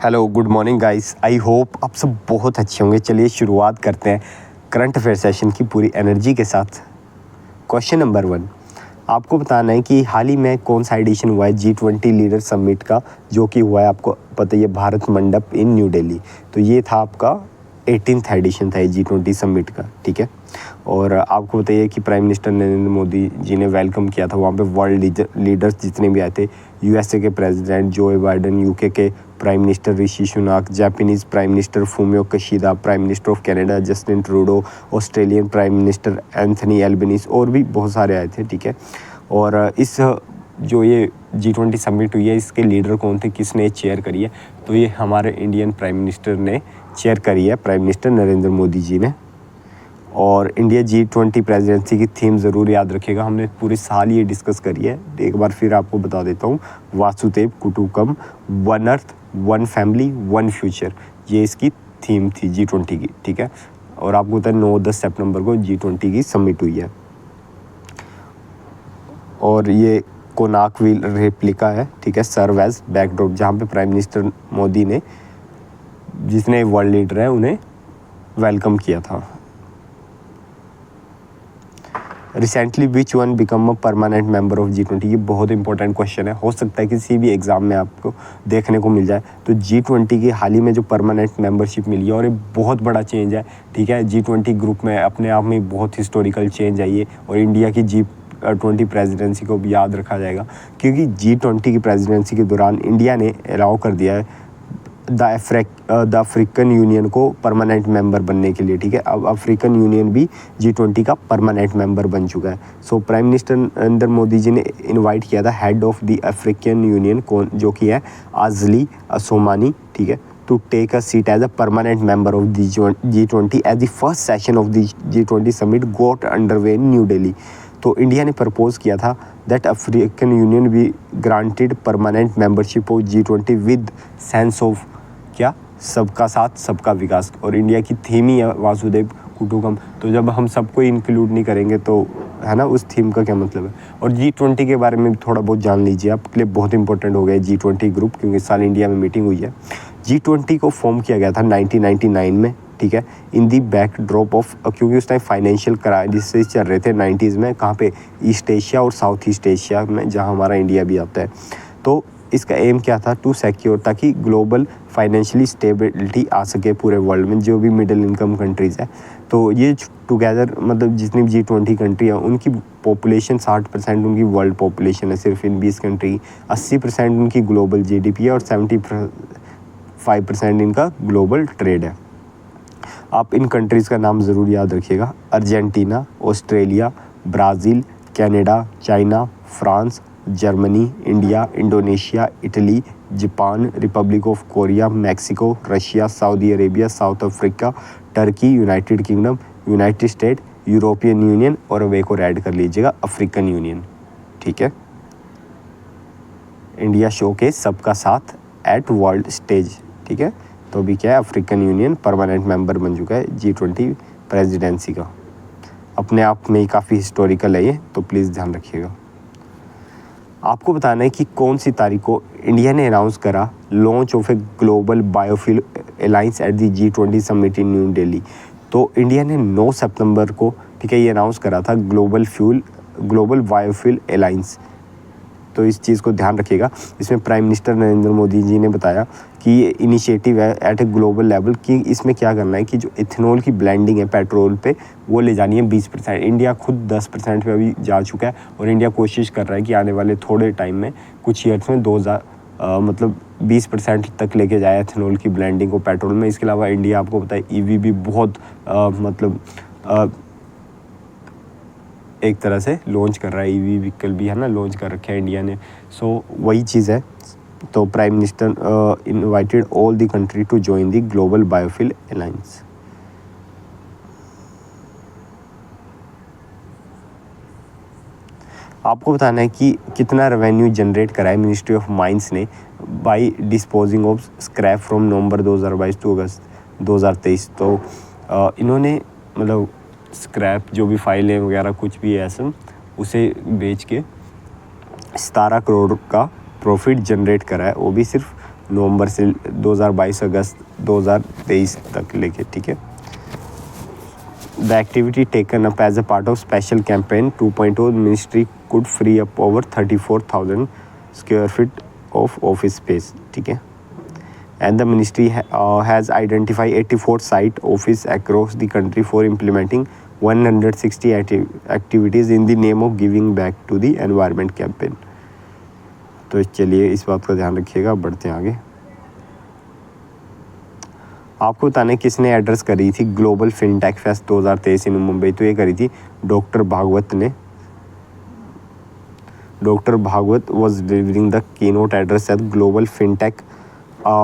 Hello, good morning guys. I hope आप सब बहुत अच्छे होंगे। चलिए शुरुआत करते हैं करंट अफेयर सेशन की पूरी एनर्जी के साथ। क्वेश्चन नंबर 1, आपको बताना है कि हाल ही में कौन सा एडिशन हुआ है G20 लीडर समिट का, जो कि हुआ है, आपको पता ही है, भारत मंडप इन न्यू दिल्ली। तो ये था आपका 18th एडिशन था G20 समिट का, ठीक है। और आपको बताइए कि प्राइम मिनिस्टर नरेंद्र मोदी जी ने वेलकम किया था वहाँ पे वर्ल्ड लीडर्स जितने भी आए थे। यूएसए के प्रेसिडेंट जो बाइडन, यूके के prime minister Rishi Sunak, Japanese prime minister Fumio Kishida, prime minister of Canada Justin Trudeau, Australian prime minister Anthony Albanese और भी बहुत सारे आए थे, ठीक है। और इस जो ये G20 समिट हुई है, इसके लीडर कौन थे, किसने चेयर करी है? तो ये हमारे इंडियन प्राइम मिनिस्टर ने चेयर करी है, प्राइम मिनिस्टर नरेंद्र मोदी जी ने। और इंडिया G20 प्रेसिडेंसी की थीम ज़रूर याद रखिएगा, हमने पूरे साल ये डिस्कस करी है। एक बार फिर आपको बता देता हूँ, Vasudev Kutumbakam, one earth, one family, one future, ये इसकी थीम थी G20 की, ठीक है। और आपको पता है 9-10 सितंबर को G20 की समिट हुई है। और ये कोनाक व्हील रेप्लिका है, ठीक है, सर्व एज बैकड्रॉप, जहाँ पे प्राइम मिनिस्टर मोदी ने, जितने वर्ल्ड लीडर हैं, उन्हें वेलकम किया था। Recently which one become a permanent member of G20, ये बहुत इंपॉर्टेंट क्वेश्चन है, हो सकता है किसी भी एग्जाम में आपको देखने को मिल जाए। तो G20 की हाल ही में जो परमानेंट मेंबरशिप मिली है, और ये बहुत बड़ा चेंज है, ठीक है। G20 ग्रुप में अपने आप में बहुत हिस्टोरिकल चेंज आई है, और इंडिया की G20 प्रेसिडेंसी को भी याद रखा जाएगा, क्योंकि G20 की प्रेसिडेंसी के दौरान इंडिया ने अलाउ कर दिया है द अफ्रीकन यूनियन को परमानेंट मेंबर बनने के लिए, ठीक है। अब अफ्रीकन यूनियन भी G20 का परमानेंट मेंबर बन चुका है। So prime minister Narendra Modi ji ने इनवाइट किया था head of the African Union, जो कि है आजली असोमानी, ठीक है, to take a seat as a permanent member of the G20 as the first session of the G20 summit got underway in New Delhi. तो India ने propose किया था that African Union be granted permanent membership of G20 with sense of क्या, सबका साथ सबका विकास। और India की थीम ही है वासुदेव कुटुंबकम, तो जब हम सबको इंक्लूड नहीं करेंगे तो, है ना, उस थीम का क्या मतलब है। और G20 के बारे में भी थोड़ा बहुत जान लीजिए, आपके लिए बहुत इंपॉर्टेंट हो गया है G20 ग्रुप, क्योंकि इस साल इंडिया में मीटिंग हुई है। G20 को फॉर्म किया गया था 1999 में, ठीक है, इन दी बैक ड्रॉप ऑफ, क्योंकि उस टाइम फाइनेंशियल क्राइसिस चल रहे थे 90s में, कहाँ पे, ईस्ट एशिया और साउथ ईस्ट एशिया में, जहाँ हमारा इंडिया भी आता है। तो इसका एम क्या था, टू सिक्योर, ताकि ग्लोबल फाइनेंशियली स्टेबिलिटी आ सके पूरे वर्ल्ड में, जो भी मिडिल इनकम कंट्रीज़ है। तो ये टुगेदर, मतलब जितनी भी G20 कंट्री है, उनकी पॉपुलेशन 60% उनकी वर्ल्ड पॉपुलेशन है सिर्फ इन 20 कंट्री, 80% उनकी ग्लोबल GDP है, और 75% इनका ग्लोबल ट्रेड है। आप इन कंट्रीज़ का नाम ज़रूर याद रखिएगा: Argentina, Australia, Brazil, Canada, China, France, Germany, India, Indonesia, Italy, Japan, Republic of Korea, Mexico, Russia, Saudi Arabia, south Africa, Turkey, United kingdom, United state, European union, और अब एक और ऐड कर लीजिएगा, अफ्रीकन यूनियन, ठीक है। इंडिया शो के सबका साथ एट वर्ल्ड स्टेज, ठीक है। तो अभी क्या है, अफ्रीकन यूनियन परमानेंट मेंबर बन चुका है G20 प्रेसिडेंसी का। अपने आप में ही काफ़ी हिस्टोरिकल है ये, तो प्लीज़ ध्यान रखिएगा। आपको बताना है कि कौन सी तारीख को इंडिया ने अनाउंस करा launch of a global biofuel alliance at the G20 summit in New Delhi. तो इंडिया ने 9 सितंबर को, ठीक है, ये अनाउंस करा था ग्लोबल बायोफ्यूल अलायंस। तो इस चीज़ को ध्यान रखिएगा। इसमें प्राइम मिनिस्टर नरेंद्र मोदी जी ने बताया कि ये इनिशिएटिव है एट ए ग्लोबल लेवल, कि इसमें क्या करना है कि जो इथेनॉल की ब्लेंडिंग है पेट्रोल पे, वो ले जानी है 20%। इंडिया खुद 10% पे अभी जा चुका है, और इंडिया कोशिश कर रहा है कि आने वाले थोड़े टाइम में, कुछ ईयर्स में, 20% तक लेके जाए इथेनॉल की ब्लेंडिंग को पेट्रोल में। इसके अलावा इंडिया, आपको पता है, EV भी बहुत एक तरह से लॉन्च कर रहा है, EV व्हीकल भी, है ना, लॉन्च कर रखा है इंडिया ने। सो वही चीज़ है। तो prime minister invited all the country to join the global biofuel alliance. आपको बताना है कि कितना रेवेन्यू जनरेट करा है मिनिस्ट्री ऑफ माइंस ने by disposing of scrap from November 2022 to August 2023। तो इन्होंने, मतलब स्क्रैप जो भी फाइलें वगैरह कुछ भी है ऐसा, उसे बेच के 17 करोड़ का प्रॉफिट जनरेट करा है, वो भी सिर्फ नवंबर से 2022 अगस्त 2023 तक लेके, ठीक है। The activity taken up as a part of special campaign 2.0 ministry could free up over 34,000 square feet of office space, ठीक है। And the ministry has identified 84 site office across the country for implementing 160 activities in the name of giving back to the environment campaign। तो चलिए इस बात का ध्यान रखिएगा, बढ़ते हैं आगे। आपको बताने किसने एड्रेस करी थी global fintech fest 2023 in Mumbai, तो ये करी थी डॉक्टर भागवत ने। Doctor Bhagwat was delivering the keynote address at Global FinTech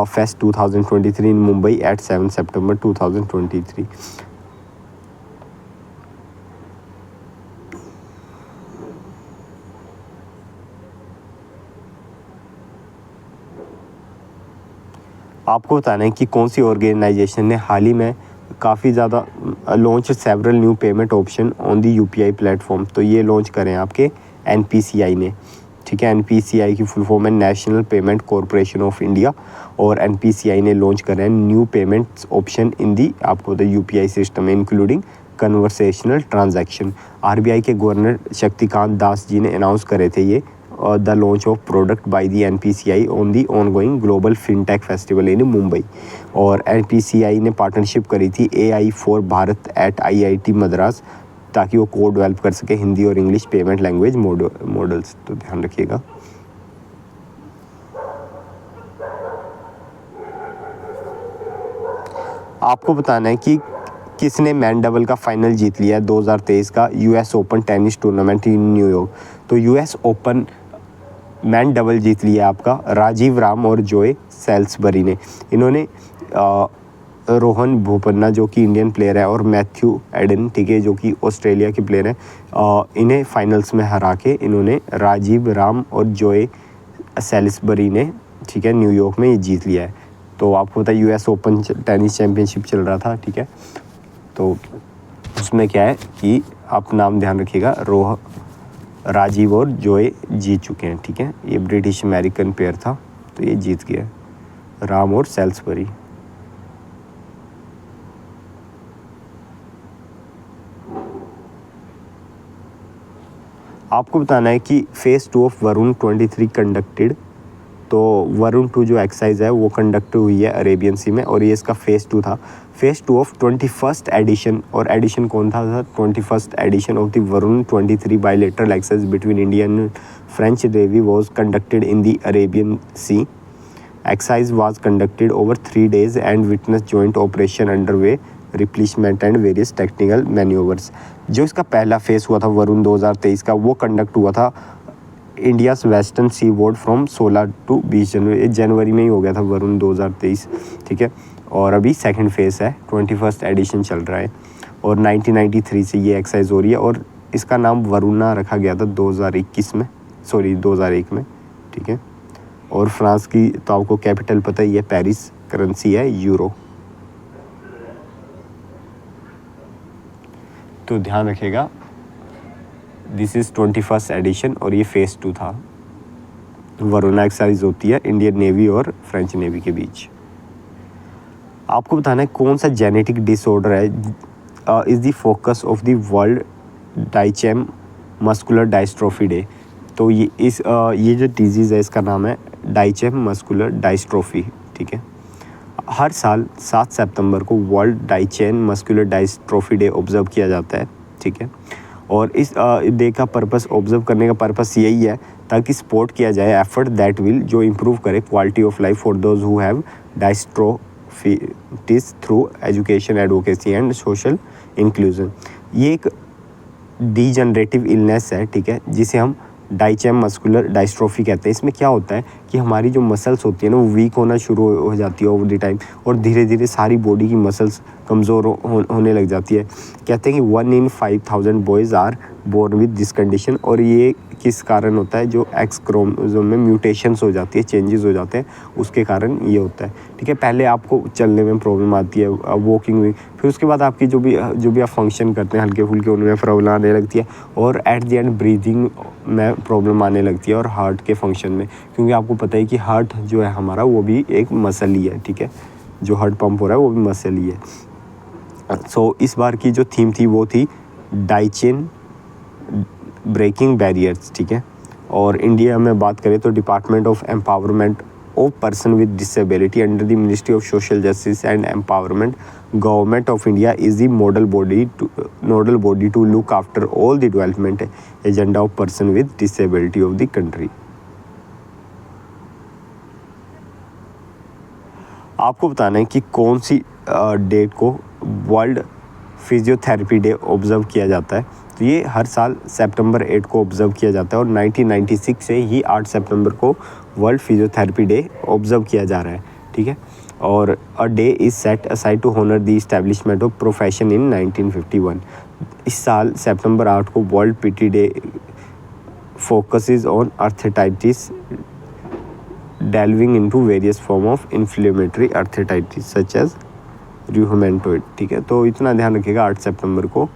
Fest 2023 in Mumbai at 7 September 2023। आपको बताना है कि कौन सी ऑर्गेनाइजेशन ने हाल ही में काफ़ी ज़्यादा launch several new payment option on the UPI platform, तो ये लॉन्च करें आपके एनपीसीआई ने, ठीक है। एनपीसीआई की फुल फॉर्म है national payment corporation of India, और एनपीसीआई ने लॉन्च करें हैं new payments option in the आपको the UPI system including conversational transaction. RBI के गवर्नर शक्तिकांत दास जी ने अनाउंस करे थे ये the launch of product by the NPCI on the ongoing global fintech festival in Mumbai. और एनपीसीआई ने पार्टनरशिप करी थी AI for Bharat at IIT Madras, ताकि वो कोड डेवलप कर सके हिंदी और इंग्लिश पेमेंट लैंग्वेज मॉडल्स, तो ध्यान रखिएगा। आपको बताना है कि किसने मैन डबल का फाइनल जीत लिया है 2023 का US open tennis tournament in New York. तो US ओपन मैन डबल जीत लिया आपका राजीव राम और जोए सेल्सबरी ने। इन्होंने रोहन बोपन्ना जो कि इंडियन प्लेयर है और मैथ्यू एडन, ठीक है, जो कि ऑस्ट्रेलिया के प्लेयर हैं, इन्हें फाइनल्स में हरा के इन्होंने राजीव राम और जोए सेल्सबरी ने, ठीक है, न्यूयॉर्क में ये जीत लिया है। तो आपको पता है US ओपन टेनिस चैम्पियनशिप चल रहा था, ठीक है। तो उसमें क्या है कि आप नाम ध्यान रखिएगा, राजीव और जोए जीत चुके हैं, ठीक है। ये ब्रिटिश अमेरिकन पेयर था, तो ये जीत गया राम और सेल्सबरी। आपको बताना है कि फेज़ 2 ऑफ वरुण 23 कंडक्टेड। तो वरुण 2 जो एक्सरसाइज है वो कंडक्ट हुई है अरेबियन सी में, और ये इसका फेज़ 2 था। फेज़ 2 ऑफ 21st एडिशन, और एडिशन कौन था 21st edition of the Varun 23 bilateral exercise between India and French navy was conducted in the Arabian sea. Exercise was conducted over 3 days and witness joint operation underway replacement and various technical manoeuvres. जो इसका पहला phase हुआ था वरुण 2023 का, वो conduct हुआ था India's western seaboard from 16 to 20 जनवरी में ही हो गया था वरुण 2023, ठीक है। और अभी सेकंड फेज़ है, 21st एडिशन चल रहा है, और 1993 से ये एक्सरसाइज हो रही है, और इसका नाम वरुणा रखा गया था 2001 में, ठीक है। और फ्रांस की तो आपको कैपिटल पता ही है, पेरिस, करेंसी है यूरो। तो ध्यान रखिएगा, दिस इज़ 21st एडिशन, और ये फेज़ 2 था। वरुणा एक्सरसाइज होती है इंडियन नेवी और फ्रेंच नेवी के बीच। आपको बताना है कौन सा जेनेटिक डिसऑर्डर है is the focus of the world Duchenne muscular dystrophy day. तो ये जो डिजीज़ है इसका नाम है डाइचेम मस्कुलर डायस्ट्रोफी, ठीक है। हर साल 7 सितंबर को world Duchenne muscular dystrophy day observe किया जाता है, ठीक है। और इस डे का पर्पस, ऑब्जर्व करने का पर्पस यही है ताकि सपोर्ट किया जाए एफर्ट दैट विल जो इम्प्रूव करे quality of life for those who have dystrophies through education, advocacy and social inclusion. ये एक डीजनरेटिव इलनेस है, ठीक है, जिसे हम डाइचेम मस्कुलर डायस्ट्रोफी कहते हैं। इसमें क्या होता है कि हमारी जो मसल्स होती है ना, वो वीक होना शुरू हो जाती है ओवर द टाइम, और धीरे धीरे सारी बॉडी की मसल्स कमज़ोर होने लग जाती है। कहते हैं कि 1 in 5,000 boys are born with this condition. और ये किस कारण होता है, जो एक्स क्रोमोसोम में म्यूटेशंस हो जाती है, चेंजेस हो जाते हैं, उसके कारण ये होता है। ठीक है, पहले आपको चलने में प्रॉब्लम आती है, वॉकिंग में, फिर उसके बाद आपकी जो भी आप फंक्शन करते हैं हल्के फुल्के, उनमें प्रॉब्लम आने लगती है, और एट द एंड ब्रीदिंग में प्रॉब्लम आने लगती है, और हार्ट के फंक्शन में, क्योंकि आपको पता है कि हार्ट जो है हमारा वो भी एक मसल ही है। ठीक है, जो हार्ट पंप हो रहा है वो भी मसल ही है। सो इस बार की जो थीम थी वो थी डाइचेन ब्रेकिंग बैरियर्स। ठीक है, और इंडिया में बात करें तो department of empowerment of person with disability under the ministry of social justice and empowerment, government of India is the nodal body to look after all the development agenda of person with disability of the country. आपको बताना है कि कौन सी date को world physiotherapy day observe किया जाता है। तो ये हर साल सितंबर 8 को ऑब्जर्व किया जाता है, और 1996 से ही 8 सितंबर को वर्ल्ड फिजियोथेरेपी डे ऑब्जर्व किया जा रहा है। ठीक है, और a day is set aside to honour the establishment of profession in 1951। इस साल सितंबर 8 को world PT day focuses on arthritis delving into various form of inflammatory arthritis such as rheumatoid। ठीक है, तो इतना ध्यान रखिएगा, 8 सितंबर को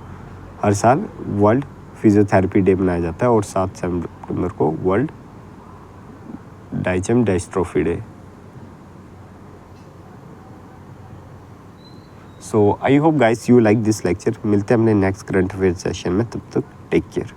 हर साल वर्ल्ड फिजियोथेरेपी डे मनाया जाता है, और 7 सितंबर को world Duchenne dystrophy day. So I hope guys you like this lecture. मिलते हैं अपने नेक्स्ट करंट अफेयर सेशन में, तब तक टेक केयर।